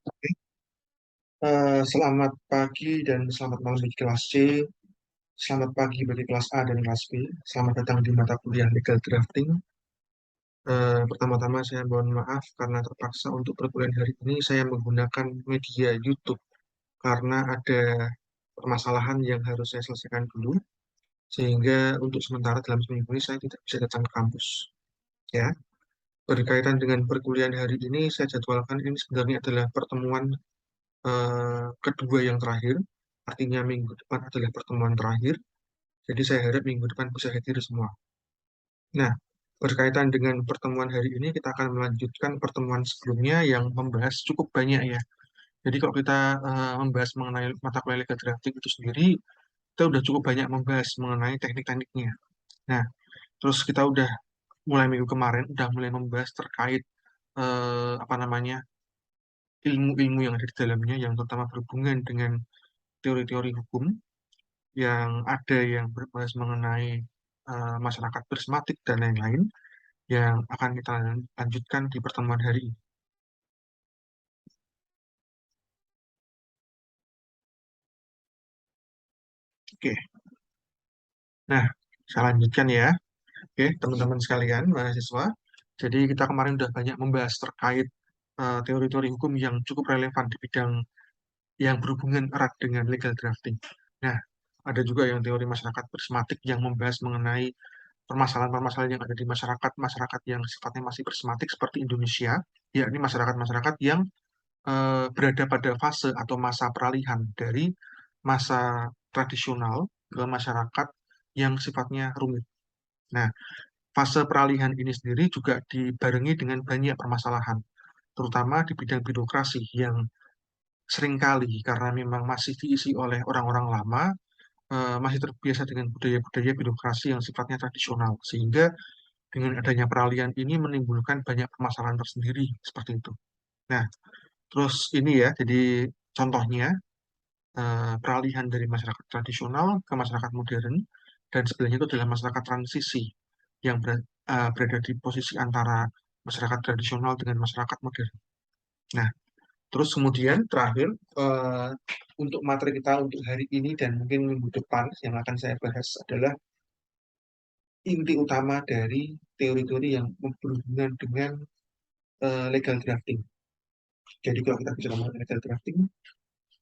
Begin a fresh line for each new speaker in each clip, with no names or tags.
Oke. Selamat pagi dan selamat malam bagi kelas C. Selamat pagi bagi kelas A dan kelas B. Selamat datang di mata kuliah Legal Drafting. Pertama-tama saya mohon maaf karena terpaksa untuk perkuliahan hari ini saya menggunakan media YouTube karena ada permasalahan yang harus saya selesaikan dulu, sehingga untuk sementara dalam seminggu ini saya tidak bisa datang ke kampus. Ya, berkaitan dengan perkuliahan hari ini, saya jadwalkan ini sebenarnya adalah pertemuan kedua yang terakhir, artinya minggu depan adalah pertemuan terakhir. Jadi saya harap minggu depan bisa hadir semua. Nah, berkaitan dengan pertemuan hari ini, kita akan melanjutkan pertemuan sebelumnya yang membahas cukup banyak ya. Jadi kalau kita membahas mengenai mata kuliah legal drafting itu sendiri, kita udah cukup banyak membahas mengenai teknik-tekniknya. Nah, terus kita udah mulai minggu kemarin udah mulai membahas terkait apa namanya ilmu-ilmu yang ada di dalamnya, yang terutama berhubungan dengan teori-teori hukum yang ada yang berbahas mengenai masyarakat prismatik dan lain-lain yang akan kita lanjutkan di pertemuan hari ini. Oke, nah saya lanjutkan ya. Oke, teman-teman sekalian, mahasiswa. Jadi kita kemarin udah banyak membahas terkait teori-teori hukum yang cukup relevan di bidang yang berhubungan erat dengan legal drafting. Nah, ada juga yang teori masyarakat prismatik yang membahas mengenai permasalahan-permasalahan yang ada di masyarakat yang sifatnya masih prismatik seperti Indonesia, yakni masyarakat-masyarakat yang berada pada fase atau masa peralihan dari masa tradisional ke masyarakat yang sifatnya rumit. Nah, fase peralihan ini sendiri juga dibarengi dengan banyak permasalahan, terutama di bidang birokrasi yang seringkali karena memang masih diisi oleh orang-orang lama, masih terbiasa dengan budaya-budaya birokrasi yang sifatnya tradisional, sehingga dengan adanya peralihan ini menimbulkan banyak permasalahan tersendiri seperti itu. Nah, terus ini ya, jadi contohnya peralihan dari masyarakat tradisional ke masyarakat modern, dan sebelahnya itu adalah masyarakat transisi yang berada di posisi antara masyarakat tradisional dengan masyarakat modern. Nah, terus kemudian terakhir eh, untuk materi kita untuk hari ini dan mungkin minggu depan yang akan saya bahas adalah inti utama dari teori-teori yang berhubungan dengan legal drafting. Jadi kalau kita bicara mengenai legal drafting,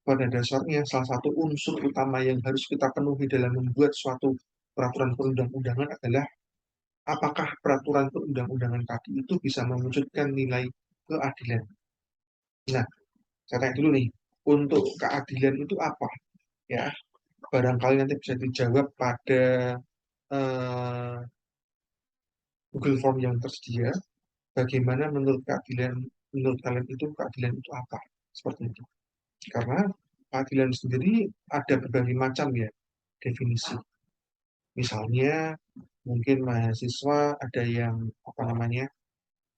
pada dasarnya salah satu unsur utama yang harus kita penuhi dalam membuat suatu peraturan perundang-undangan adalah apakah peraturan perundang-undangan tadi itu bisa mewujudkan nilai keadilan. Nah, saya tanya dulu nih, untuk keadilan itu apa? Ya, barangkali nanti bisa dijawab pada eh, Google Form yang tersedia. Bagaimana menurut kalian itu keadilan itu apa? Seperti itu. Karena keadilan sendiri ada berbagai macam ya definisi. Misalnya mungkin mahasiswa ada yang apa namanya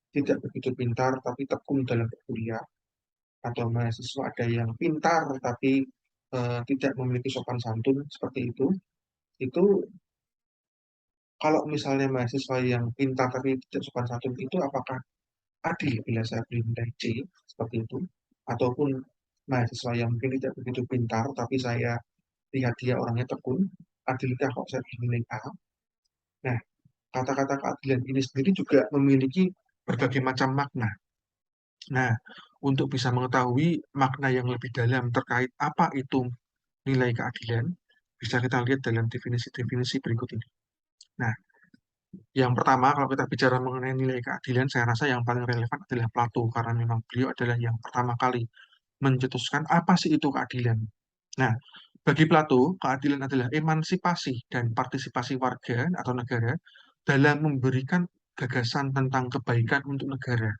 tidak begitu pintar tapi tekun dalam berkuliah, atau mahasiswa ada yang pintar tapi tidak memiliki sopan santun seperti itu. Itu kalau misalnya mahasiswa yang pintar tapi tidak sopan santun itu apakah adil bila saya beri nilai C seperti itu? Ataupun mahasiswa yang mungkin tidak begitu pintar tapi saya lihat dia orangnya tekun, adilkah kok saya beri nilai A? Nah, kata-kata keadilan ini sendiri juga memiliki berbagai macam makna. Nah, untuk bisa mengetahui makna yang lebih dalam terkait apa itu nilai keadilan, bisa kita lihat dalam definisi-definisi berikut ini. Nah, yang pertama, kalau kita bicara mengenai nilai keadilan, saya rasa yang paling relevan adalah Plato, karena memang beliau adalah yang pertama kali mencetuskan apa sih itu keadilan. Nah, bagi Plato, keadilan adalah emansipasi dan partisipasi warga atau negara dalam memberikan gagasan tentang kebaikan untuk negara.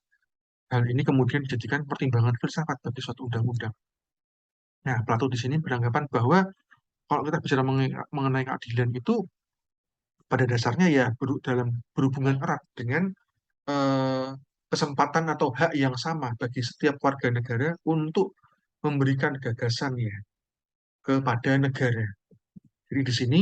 Hal ini kemudian dijadikan pertimbangan filsafat bagi suatu undang-undang. Nah, Plato di sini beranggapan bahwa kalau kita bicara mengenai keadilan itu pada dasarnya ya dalam berhubungan erat dengan eh, kesempatan atau hak yang sama bagi setiap warga negara untuk memberikan gagasannya kepada negara. Jadi di sini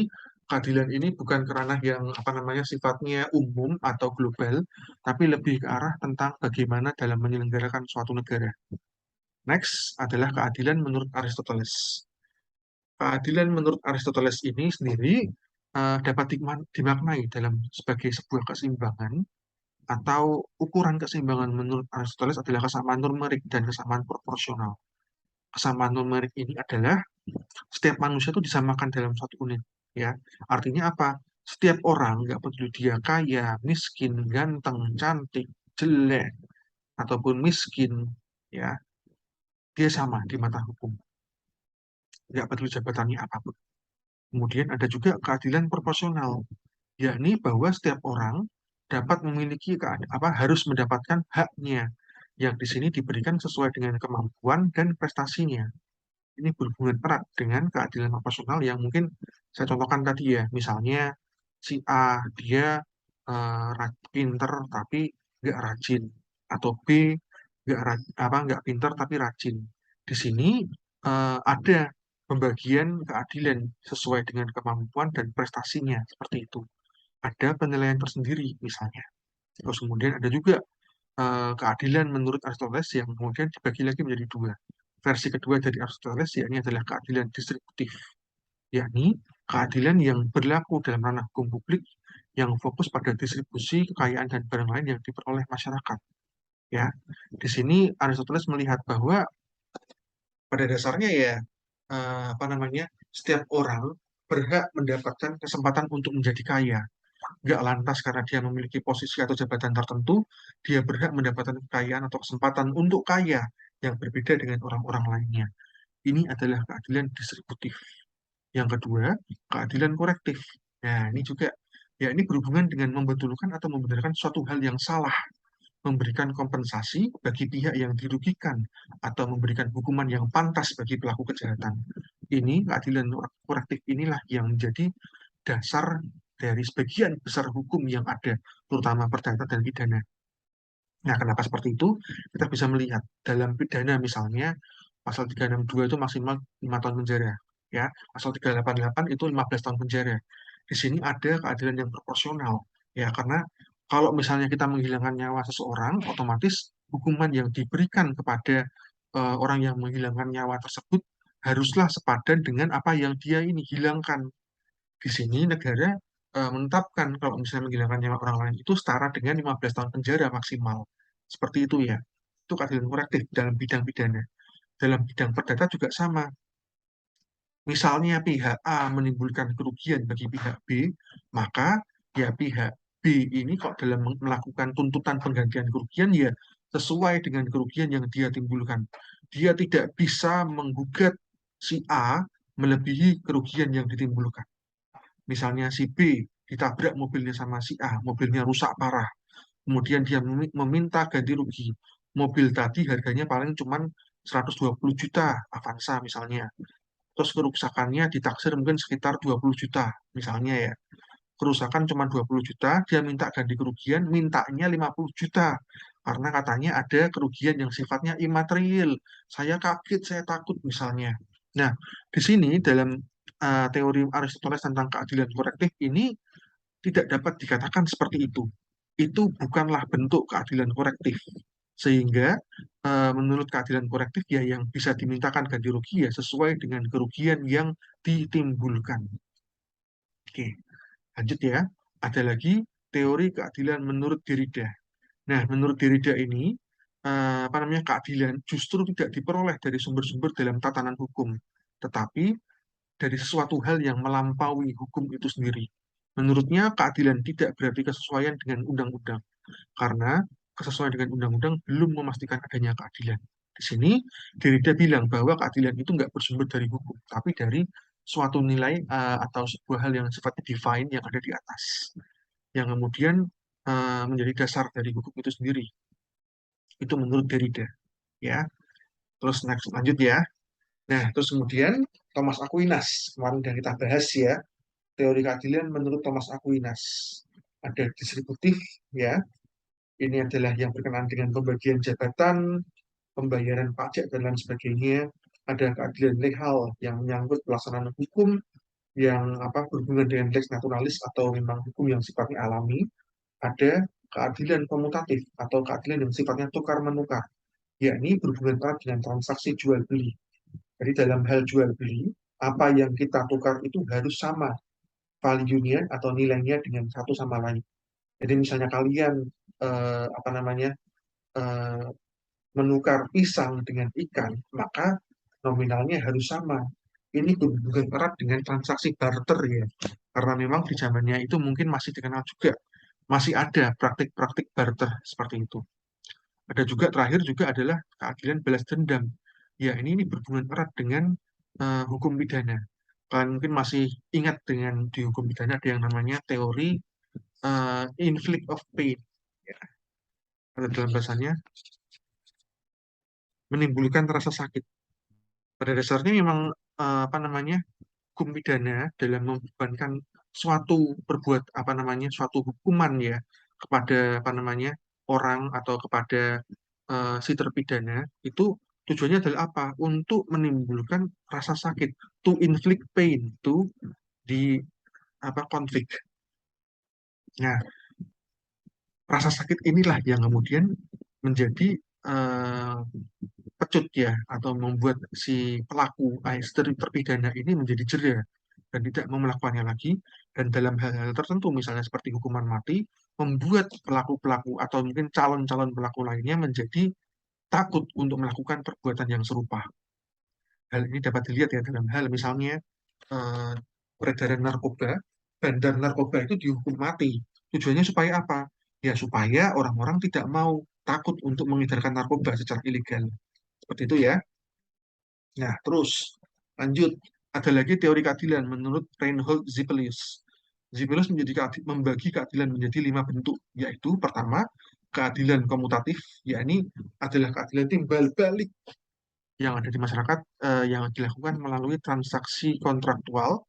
keadilan ini bukan kerana yang apa namanya sifatnya umum atau global, tapi lebih ke arah tentang bagaimana dalam menyelenggarakan suatu negara. Next adalah keadilan menurut Aristoteles. Keadilan menurut Aristoteles ini sendiri dapat dimaknai dalam sebagai sebuah keseimbangan atau ukuran keseimbangan menurut Aristoteles adalah kesamaan numerik dan kesamaan proporsional. Kesamaan numerik ini adalah setiap manusia itu disamakan dalam satu unit, ya. Artinya apa? Setiap orang, nggak peduli dia kaya, miskin, ganteng, cantik, jelek, ataupun miskin, ya, dia sama di mata hukum. Nggak peduli jabatannya apapun. Kemudian ada juga keadilan proporsional, yakni bahwa setiap orang dapat memiliki harus mendapatkan haknya, yang di sini diberikan sesuai dengan kemampuan dan prestasinya. Ini berhubungan erat dengan keadilan proporsional yang mungkin saya contohkan tadi ya. Misalnya si A dia pinter tapi nggak rajin, atau B nggak pinter tapi rajin. Di sini ada pembagian keadilan sesuai dengan kemampuan dan prestasinya seperti itu. Ada penilaian tersendiri misalnya. Terus kemudian ada juga keadilan menurut Aristoteles yang kemudian dibagi lagi menjadi dua. Versi kedua dari Aristoteles yakni adalah keadilan distributif, yakni keadilan yang berlaku dalam ranah hukum publik yang fokus pada distribusi kekayaan dan barang lain yang diperoleh masyarakat. Ya, di sini Aristoteles melihat bahwa pada dasarnya ya apa namanya, setiap orang berhak mendapatkan kesempatan untuk menjadi kaya. Nggak lantas karena dia memiliki posisi atau jabatan tertentu, dia berhak mendapatkan kekayaan atau kesempatan untuk kaya yang berbeda dengan orang-orang lainnya. Ini adalah keadilan distributif. Yang kedua, keadilan korektif. Nah, ini juga, ya ini berhubungan dengan membetulkan atau membenarkan suatu hal yang salah, memberikan kompensasi bagi pihak yang dirugikan, atau memberikan hukuman yang pantas bagi pelaku kejahatan. Ini keadilan korektif inilah yang menjadi dasar dari sebagian besar hukum yang ada, terutama perdata dan pidana. Nah, kenapa seperti itu? Kita bisa melihat dalam pidana misalnya pasal 362 itu maksimal 5 tahun penjara, ya. Pasal 388 itu 15 tahun penjara. Di sini ada keadilan yang proporsional, ya, karena kalau misalnya kita menghilangkan nyawa seseorang, otomatis hukuman yang diberikan kepada orang yang menghilangkan nyawa tersebut haruslah sepadan dengan apa yang dia ini hilangkan. Di sini negara menetapkan kalau misalnya menghilangkan nyawa orang lain itu setara dengan 15 tahun penjara maksimal. Seperti itu ya. Itu keadilan korektif dalam bidang pidana. Dalam bidang perdata juga sama. Misalnya pihak A menimbulkan kerugian bagi pihak B, maka ya pihak B ini kok dalam melakukan tuntutan penggantian kerugian ya sesuai dengan kerugian yang dia timbulkan. Dia tidak bisa menggugat si A melebihi kerugian yang ditimbulkan. Misalnya si B ditabrak mobilnya sama si A, mobilnya rusak parah. Kemudian dia meminta ganti rugi. Mobil tadi harganya paling cuma 120 juta, Avanza misalnya. Terus kerusakannya ditaksir mungkin sekitar 20 juta, misalnya ya. Kerusakan cuma 20 juta, dia minta ganti kerugian, mintanya 50 juta. Karena katanya ada kerugian yang sifatnya imaterial. Saya kaget, saya takut misalnya. Nah, di sini dalam teori Aristoteles tentang keadilan korektif ini tidak dapat dikatakan seperti itu. Itu bukanlah bentuk keadilan korektif. Sehingga menurut keadilan korektif ya yang bisa dimintakan ganti rugi ya sesuai dengan kerugian yang ditimbulkan. Oke, lanjut ya. Ada lagi teori keadilan menurut Derrida. Nah, menurut Derrida ini apa namanya, keadilan justru tidak diperoleh dari sumber-sumber dalam tatanan hukum, tetapi dari sesuatu hal yang melampaui hukum itu sendiri. Menurutnya, keadilan tidak berarti kesesuaian dengan undang-undang, karena kesesuaian dengan undang-undang belum memastikan adanya keadilan. Di sini, Derrida bilang bahwa keadilan itu nggak bersumber dari hukum, tapi dari suatu nilai atau sebuah hal yang sifatnya divine yang ada di atas, yang kemudian menjadi dasar dari hukum itu sendiri. Itu menurut Derrida. Ya, terus next lanjut ya. Nah, terus kemudian Thomas Aquinas kemarin udah kita bahas ya, teori keadilan menurut Thomas Aquinas. Ada distributif ya, ini adalah yang berkenaan dengan pembagian jabatan, pembayaran pajak dan lain sebagainya. Ada keadilan legal yang menyangkut pelaksanaan hukum yang berhubungan dengan lex naturalis atau memang hukum yang sifatnya alami. Ada keadilan komutatif atau keadilan yang sifatnya tukar menukar, yakni berhubungan erat dengan transaksi jual beli. Jadi dalam hal jual beli, apa yang kita tukar itu harus sama value-nya atau nilainya dengan satu sama lain. Jadi misalnya kalian apa namanya eh, menukar pisang dengan ikan, maka nominalnya harus sama. Ini berhubungan erat dengan transaksi barter ya. Karena memang di zamannya itu mungkin masih dikenal juga, masih ada praktik-praktik barter seperti itu. Ada juga terakhir juga adalah keadilan balas dendam. Ya, ini berhubungan erat dengan hukum pidana. Kalian mungkin masih ingat dengan di hukum pidana ada yang namanya teori inflict of pain. Ya, atau dalam bahasanya menimbulkan rasa sakit. Pada dasarnya memang apa namanya hukum pidana dalam membebankan suatu berbuat apa namanya suatu hukuman ya kepada apa namanya orang atau kepada si terpidana itu tujuannya adalah apa? Untuk menimbulkan rasa sakit, to inflict pain, to di apa konflik. Nah, rasa sakit inilah yang kemudian menjadi eh, pecut ya atau membuat si pelaku terpidana ini menjadi jera dan tidak mau melakukannya lagi dan dalam hal-hal tertentu misalnya seperti hukuman mati membuat pelaku-pelaku atau mungkin calon-calon pelaku lainnya menjadi takut untuk melakukan perbuatan yang serupa. Hal ini dapat dilihat ya dalam hal misalnya eh, peredaran narkoba, bandar narkoba itu dihukum mati. Tujuannya supaya apa? Ya supaya orang-orang tidak mau takut untuk mengedarkan narkoba secara ilegal. Seperti itu ya. Nah, terus lanjut. Ada lagi teori keadilan menurut Reinhold Zipelius. Zipelius membagi keadilan menjadi 5 bentuk, yaitu pertama, keadilan komutatif, yakni adalah keadilan timbal balik yang ada di masyarakat yang dilakukan melalui transaksi kontraktual.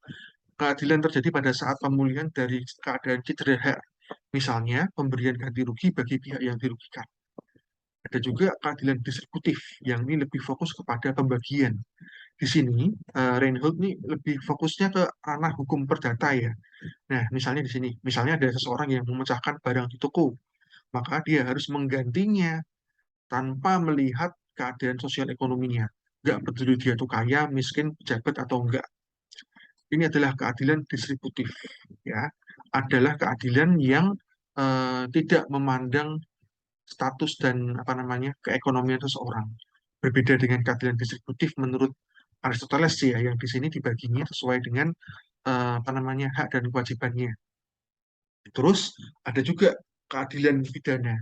Keadilan terjadi pada saat pemulihan dari keadaan cedera hak, misalnya pemberian ganti rugi bagi pihak yang dirugikan. Ada juga keadilan distributif, yang ini lebih fokus kepada pembagian. Di sini, Reinhold ini lebih fokusnya ke ranah hukum perdata ya. Nah, misalnya di sini, misalnya ada seseorang yang memecahkan barang di toko, maka dia harus menggantinya tanpa melihat keadaan sosial ekonominya. Nggak peduli dia tuh kaya, miskin, pejabat atau enggak. Ini adalah keadilan distributif, ya. Adalah keadilan yang tidak memandang status dan apa namanya keekonomian seseorang. Berbeda dengan keadilan distributif menurut Aristoteles ya, yang di sini dibaginya sesuai dengan apa namanya hak dan kewajibannya. Terus ada juga keadilan pidana,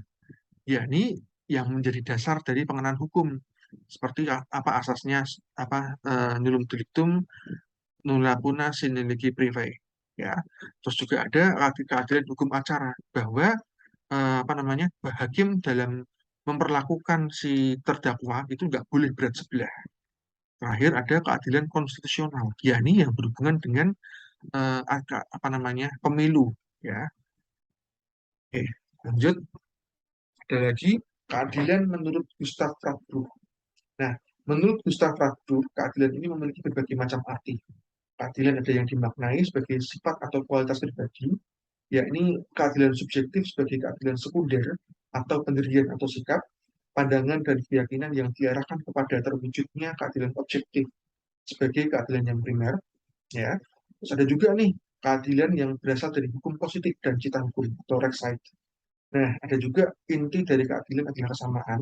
yakni yang menjadi dasar dari pengenaan hukum seperti apa asasnya apa nulum delictum nulla puna sine lege privae ya. Terus juga ada keadilan hukum acara bahwa apa namanya hakim dalam memperlakukan si terdakwa itu nggak boleh berat sebelah. Terakhir ada keadilan konstitusional, yakni yang berhubungan dengan apa namanya pemilu ya. Oke, lanjut. Ada lagi keadilan menurut Gustav Freiburg. Nah, menurut Gustav Freiburg, keadilan ini memiliki berbagai macam arti. Keadilan ada yang dimaknai sebagai sifat atau kualitas pribadi, yakni keadilan subjektif sebagai keadilan sekunder atau pendirian atau sikap, pandangan dan keyakinan yang diarahkan kepada terwujudnya keadilan objektif sebagai keadilan yang primer, ya. Terus ada juga nih keadilan yang berasal dari hukum positif dan cita hukum atau rechtsite. Nah, ada juga inti dari keadilan adalah kesamaan.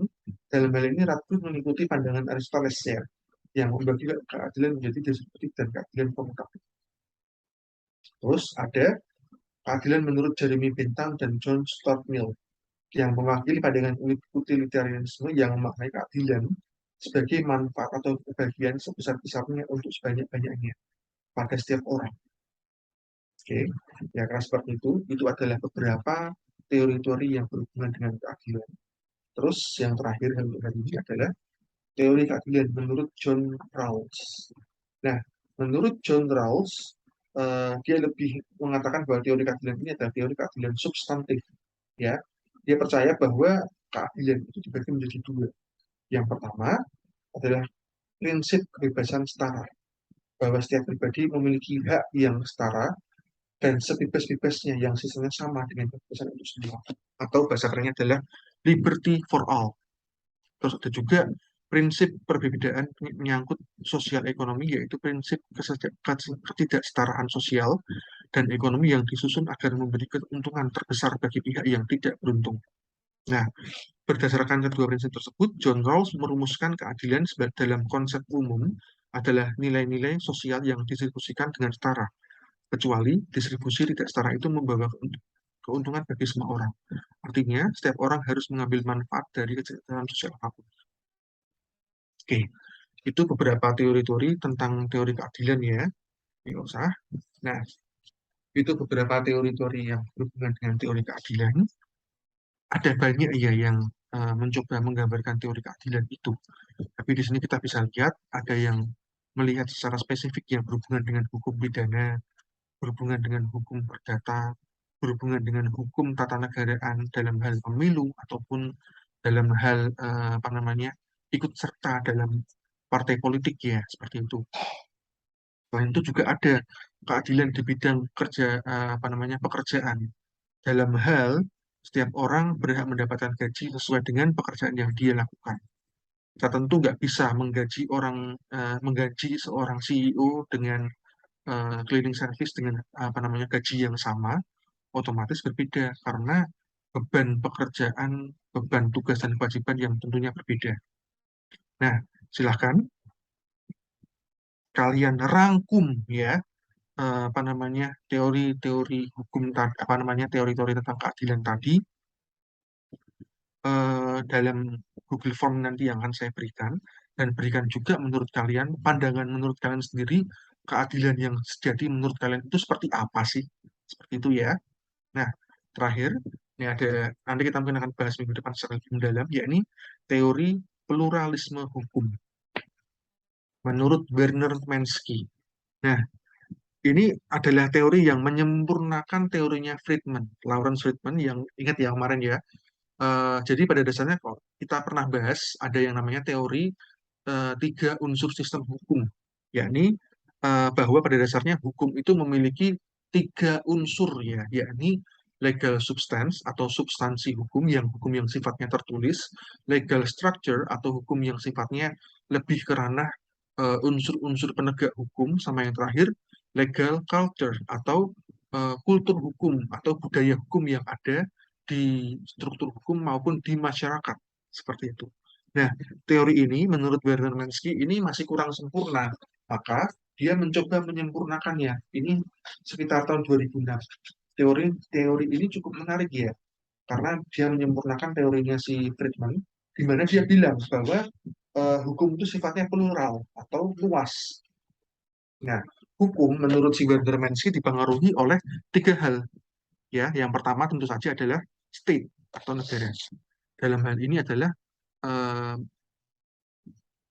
Dalam hal ini Ratu mengikuti pandangan Aristoteles ya, yang membagi keadilan menjadi distributif dan keadilan komutatif. Terus ada keadilan menurut Jeremy Bentham dan John Stuart Mill yang mewakili pandangan utilitarianisme yang memaknai keadilan sebagai manfaat atau kebahagiaan sebesar-besarnya untuk sebanyak-banyaknya pada setiap orang. Oke, ya karena seperti itu adalah beberapa teori-teori yang berhubungan dengan keadilan. Terus yang terakhir untuk hari ini adalah teori keadilan menurut John Rawls. Nah, menurut John Rawls, dia lebih mengatakan bahwa teori keadilan ini adalah teori keadilan substantif. Ya, dia percaya bahwa keadilan itu dibagi menjadi dua. Yang pertama adalah prinsip kebebasan setara, bahwa setiap pribadi memiliki hak yang setara dan sebebas-bebasnya yang sisanya sama dengan kebebasan itu semua. Atau bahasa kerennya adalah liberty for all. Terus ada juga prinsip perbedaan menyangkut sosial ekonomi, yaitu prinsip ketidaksetaraan sosial dan ekonomi yang disusun agar memberi keuntungan terbesar bagi pihak yang tidak beruntung. Nah, berdasarkan kedua prinsip tersebut, John Rawls merumuskan keadilan dalam konsep umum adalah nilai-nilai sosial yang didistribusikan dengan setara, kecuali distribusi tidak setara itu membawa keuntungan bagi semua orang. Artinya, setiap orang harus mengambil manfaat dari kesejahteraan sosial apapun. Oke, itu beberapa teori-teori tentang teori keadilan ya, nggak usah. Nah, itu beberapa teori-teori yang berhubungan dengan teori keadilan. Ada banyak ya yang mencoba menggambarkan teori keadilan itu. Tapi di sini kita bisa lihat ada yang melihat secara spesifik yang berhubungan dengan hukum pidana, berhubungan dengan hukum perdata, berhubungan dengan hukum tata negaraan dalam hal pemilu ataupun dalam hal apa namanya ikut serta dalam partai politik ya seperti itu. Selain itu juga ada keadilan di bidang kerja apa namanya pekerjaan dalam hal setiap orang berhak mendapatkan gaji sesuai dengan pekerjaan yang dia lakukan. Kita tentu nggak bisa menggaji seorang CEO dengan cleaning service dengan apa namanya gaji yang sama, otomatis berbeda karena beban pekerjaan, beban tugas dan kewajiban yang tentunya berbeda. Nah, silahkan kalian rangkum ya apa namanya teori-teori hukum tadi, apa namanya teori-teori tentang keadilan tadi dalam Google Form nanti yang akan saya berikan dan berikan juga menurut kalian pandangan menurut kalian sendiri keadilan yang sejati menurut kalian itu seperti apa sih? Seperti itu ya. Nah, terakhir ini ada nanti kita mungkin akan bahas minggu depan secara lebih mendalam yakni teori pluralisme hukum menurut Werner Minsky. Nah, ini adalah teori yang menyempurnakan teorinya Friedman, Lawrence Friedman yang ingat ya kemarin ya. Jadi pada dasarnya kok kita pernah bahas ada yang namanya teori tiga unsur sistem hukum, yakni bahwa pada dasarnya hukum itu memiliki tiga unsur ya, yakni legal substance atau substansi hukum yang sifatnya tertulis, legal structure atau hukum yang sifatnya lebih ke ranah unsur-unsur penegak hukum, sama yang terakhir legal culture atau kultur hukum atau budaya hukum yang ada di struktur hukum maupun di masyarakat seperti itu. Nah, teori ini menurut Werner Minsky ini masih kurang sempurna, maka dia mencoba menyempurnakannya. Ini sekitar tahun 2006. Teori ini cukup menarik ya, karena dia menyempurnakan teorinya si Friedman, di mana dia bilang bahwa hukum itu sifatnya plural atau luas. Nah, hukum menurut si Werner Minsky dipengaruhi oleh tiga hal. Ya, yang pertama tentu saja adalah state atau negara. Dalam hal ini adalah eh,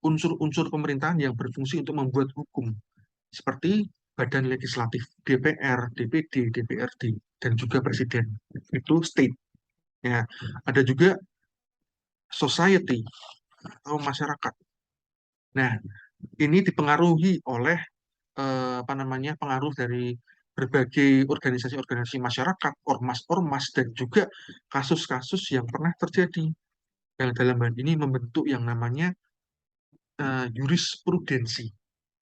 unsur-unsur pemerintahan yang berfungsi untuk membuat hukum, seperti badan legislatif, DPR, DPD, DPRD, dan juga presiden. Itu state. Ya, ada juga society atau masyarakat. Nah, ini dipengaruhi oleh apa namanya pengaruh dari berbagai organisasi-organisasi masyarakat, ormas-ormas, dan juga kasus-kasus yang pernah terjadi. Yang dalam hal ini membentuk yang namanya jurisprudensi.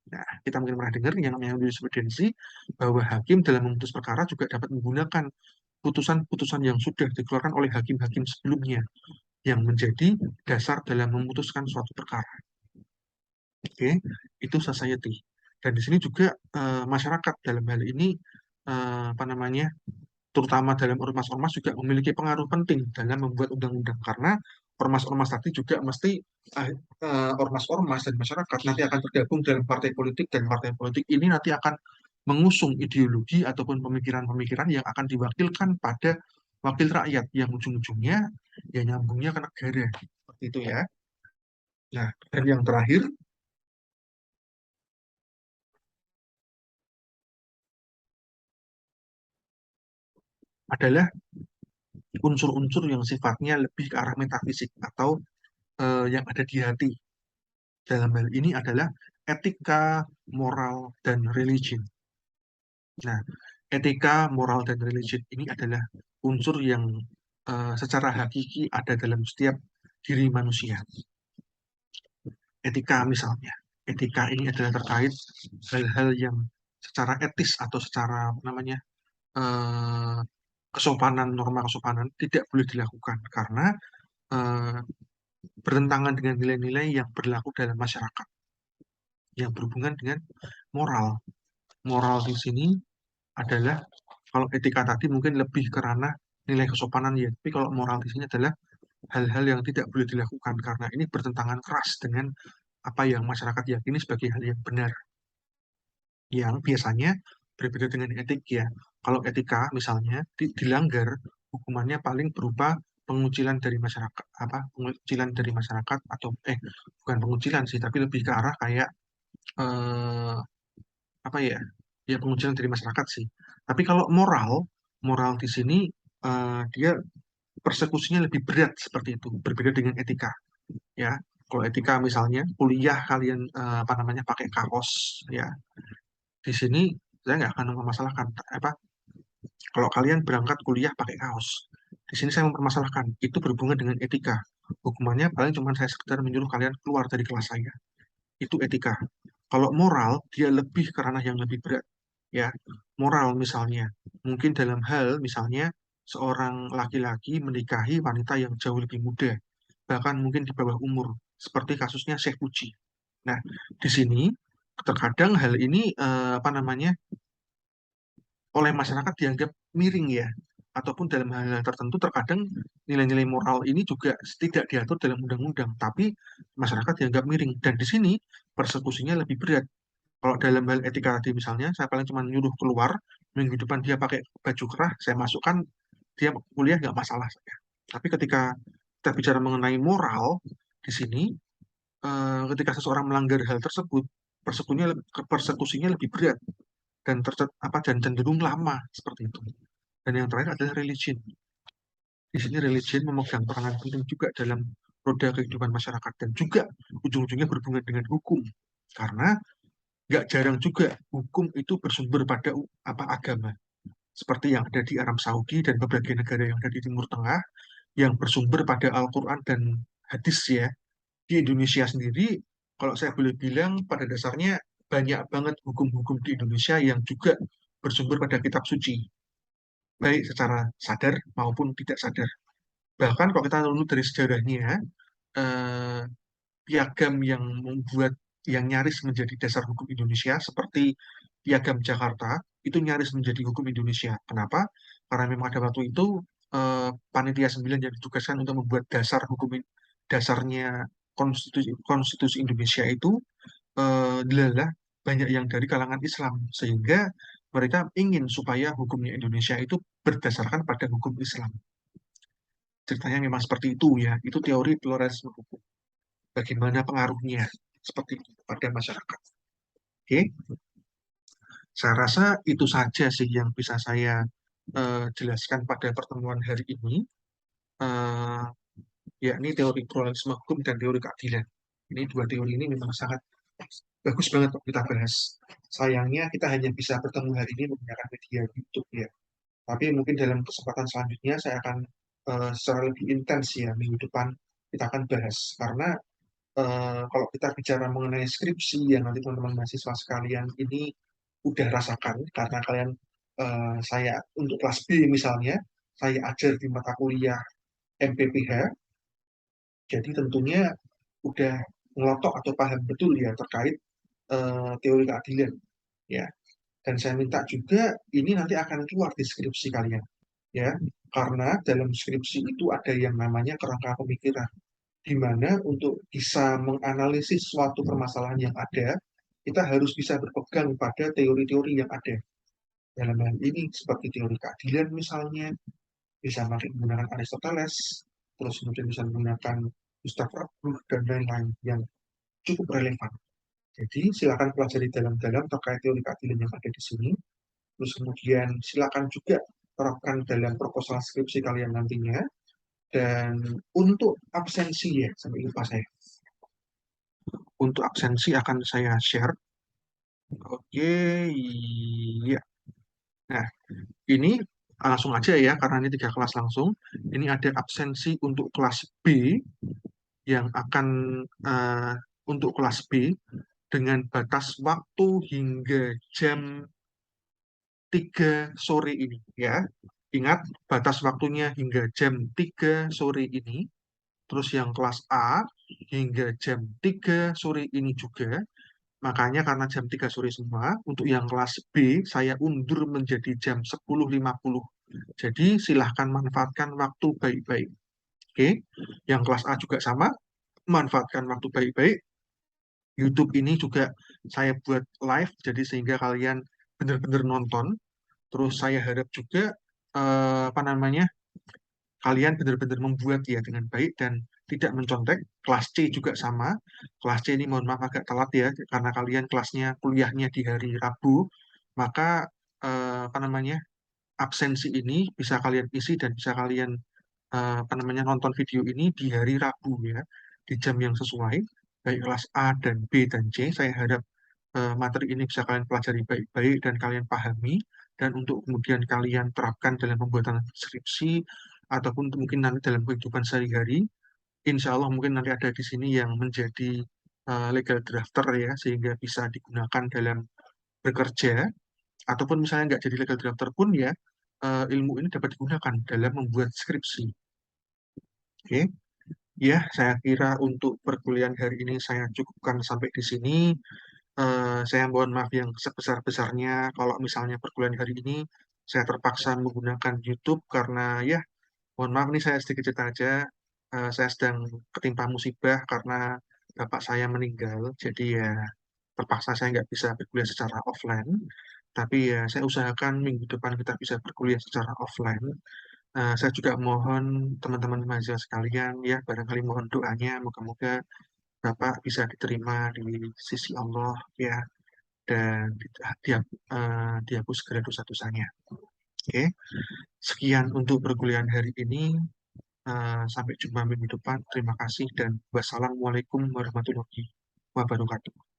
Nah, kita mungkin pernah dengar yang namanya jurisprudensi, bahwa hakim dalam memutus perkara juga dapat menggunakan putusan-putusan yang sudah dikeluarkan oleh hakim-hakim sebelumnya, yang menjadi dasar dalam memutuskan suatu perkara. Oke, itu society. Dan di sini juga masyarakat dalam hal ini apa namanya, terutama dalam ormas-ormas juga memiliki pengaruh penting dalam membuat undang-undang karena ormas-ormas tadi juga mesti eh, ormas-ormas dan masyarakat nanti akan tergabung dalam partai politik dan partai politik ini nanti akan mengusung ideologi ataupun pemikiran-pemikiran yang akan diwakilkan pada wakil rakyat yang ujung-ujungnya ya nyambungnya ke negara seperti itu ya. Nah, dan yang terakhir adalah unsur-unsur yang sifatnya lebih ke arah metafisik atau yang ada di hati. Dalam hal ini adalah etika, moral, dan religion. Nah, etika, moral, dan religion ini adalah unsur yang secara hakiki ada dalam setiap diri manusia. etika misalnya. Etika ini adalah terkait hal-hal yang secara etis atau secara apa namanya eh, kesopanan, norma kesopanan tidak boleh dilakukan karena eh, bertentangan dengan nilai-nilai yang berlaku dalam masyarakat yang berhubungan dengan moral. Moral di sini adalah kalau etika tadi mungkin lebih ke ranah nilai kesopanan ya, tapi kalau moral di sini adalah hal-hal yang tidak boleh dilakukan karena ini bertentangan keras dengan apa yang masyarakat yakini sebagai hal yang benar, yang biasanya berbeda dengan etik ya. Kalau etika misalnya dilanggar, hukumannya paling berupa pengucilan dari masyarakat, apa pengucilan dari masyarakat atau bukan pengucilan sih, tapi lebih ke arah kayak eh, apa ya, ya pengucilan dari masyarakat sih. Tapi kalau moral, moral di sini dia persekusinya lebih berat seperti itu, berbeda dengan etika ya. Kalau etika misalnya kuliah kalian apa namanya pakai kaos ya, di sini saya nggak akan mempermasalahkan apa kalau kalian berangkat kuliah pakai kaos. Di sini saya mempermasalahkan itu berhubungan dengan etika. Hukumannya paling cuma saya sekedar menyuruh kalian keluar dari kelas saya. Itu etika. Kalau moral dia lebih ke ranah yang lebih berat ya. Moral misalnya mungkin dalam hal misalnya seorang laki-laki menikahi wanita yang jauh lebih muda, bahkan mungkin di bawah umur, seperti kasusnya Syekh Puji. Nah, di sini terkadang hal ini apa namanya oleh masyarakat dianggap miring ya, ataupun dalam hal-hal tertentu terkadang nilai-nilai moral ini juga tidak diatur dalam undang-undang, tapi masyarakat dianggap miring. Dan di sini persekusinya lebih berat. Kalau dalam hal etika tadi misalnya, saya paling cuma nyuruh keluar, minggu depan dia pakai baju kerah, saya masukkan, dia kuliah nggak masalah saya. Tapi ketika kita bicara mengenai moral, di sini ketika seseorang melanggar hal tersebut, persekusinya lebih berat dan apa dan cenderung lama seperti itu. Dan yang terakhir adalah religion. Di sini religion memegang peranan penting juga dalam roda kehidupan masyarakat dan juga ujung-ujungnya berhubungan dengan hukum. Karena nggak jarang juga hukum itu bersumber pada apa agama. Seperti yang ada di Arab Saudi dan berbagai negara yang ada di Timur Tengah yang bersumber pada Al-Quran dan hadis ya. Di Indonesia sendiri, kalau saya boleh bilang pada dasarnya banyak banget hukum-hukum di Indonesia yang juga bersumber pada kitab suci, baik secara sadar maupun tidak sadar. Bahkan kalau kita runut dari sejarahnya, eh, piagam yang membuat yang nyaris menjadi dasar hukum Indonesia seperti Piagam Jakarta itu nyaris menjadi hukum Indonesia. Kenapa? Karena memang ada waktu itu panitia 9 yang ditugaskan untuk membuat dasar hukum dasarnya konstitusi Indonesia itu adalah banyak yang dari kalangan Islam sehingga mereka ingin supaya hukumnya Indonesia itu berdasarkan pada hukum Islam. Ceritanya memang seperti itu ya. Itu teori pluralisme hukum. Bagaimana pengaruhnya seperti itu pada masyarakat. Oke, saya rasa itu saja sih yang bisa saya jelaskan pada pertemuan hari ini. Eh, Yakni teori pluralisme hukum dan teori keadilan. Ini dua teori ini memang sangat bagus banget untuk kita bahas. Sayangnya kita hanya bisa bertemu hari ini menggunakan media YouTube ya. Tapi mungkin dalam kesempatan selanjutnya saya akan secara lebih intens ya minggu depan kita akan bahas karena kalau kita bicara mengenai skripsi yang nanti teman-teman mahasiswa sekalian ini udah rasakan karena kalian saya untuk kelas B misalnya saya ajar di mata kuliah MPPH, jadi tentunya udah ngelotok atau paham betul ya terkait teori keadilan ya. Dan saya minta juga ini nanti akan keluar di skripsi kalian ya, karena dalam skripsi itu ada yang namanya kerangka pemikiran di mana untuk bisa menganalisis suatu permasalahan yang ada, kita harus bisa berpegang pada teori-teori yang ada. Dalam hal ini seperti teori keadilan misalnya, bisa menggunakan Aristoteles, terus kemudian bisa menggunakan Gustav Ruh dan lain-lain yang cukup relevan. Jadi silakan pelajari dalam-dalam terkait teori keadilan yang ada di sini. Terus kemudian silakan juga terapkan dalam proposal skripsi kalian nantinya. Dan untuk absensi ya, sampai lupa saya. Untuk absensi akan saya share. Oke, iya. Nah, ini langsung aja ya, karena ini 3 kelas langsung. Ini ada absensi untuk kelas B yang akan untuk kelas B dengan batas waktu hingga jam 3 sore ini ya. Ingat, batas waktunya hingga jam 3 sore ini. Terus yang kelas A hingga jam 3 sore ini juga. Makanya karena jam 3 sore semua, untuk yang kelas B saya undur menjadi jam 10.50. Jadi silahkan manfaatkan waktu baik-baik. Oke, yang kelas A juga sama, manfaatkan waktu baik-baik. YouTube ini juga saya buat live, jadi sehingga kalian benar-benar nonton. Terus saya harap juga apa namanya, kalian benar-benar membuat ya dengan baik dan tidak mencontek. Kelas C juga sama. Kelas C ini mohon maaf agak telat ya, karena kalian kelasnya kuliahnya di hari Rabu, maka apa namanya, absensi ini bisa kalian isi dan bisa kalian apa namanya, nonton video ini di hari Rabu ya, di jam yang sesuai. Baik kelas A dan B dan C, saya harap materi ini bisa kalian pelajari baik-baik dan kalian pahami, dan untuk kemudian kalian terapkan dalam pembuatan skripsi ataupun mungkin nanti dalam kehidupan sehari-hari. Insya Allah mungkin nanti ada di sini yang menjadi legal drafter ya, sehingga bisa digunakan dalam bekerja, ataupun misalnya nggak jadi legal drafter pun ya, ilmu ini dapat digunakan dalam membuat skripsi. Oke, ya saya kira untuk perkuliahan hari ini saya cukupkan sampai di sini. Saya mohon maaf yang sebesar-besarnya kalau misalnya perkuliahan hari ini saya terpaksa menggunakan YouTube karena ya, mohon maaf nih saya sedikit cerita aja. Saya sedang ketimpa musibah karena bapak saya meninggal. Jadi ya terpaksa saya nggak bisa berkuliah secara offline. Tapi ya saya usahakan minggu depan kita bisa berkuliah secara offline. Saya juga mohon teman-teman mahasiswa sekalian ya, barangkali mohon doanya moga-moga Bapak bisa diterima di sisi Allah ya, dan dihapus segala dosa-dosanya. Oke, sekian untuk perkuliahan hari ini. Sampai jumpa minggu depan. Terima kasih dan wassalamualaikum warahmatullahi wabarakatuh.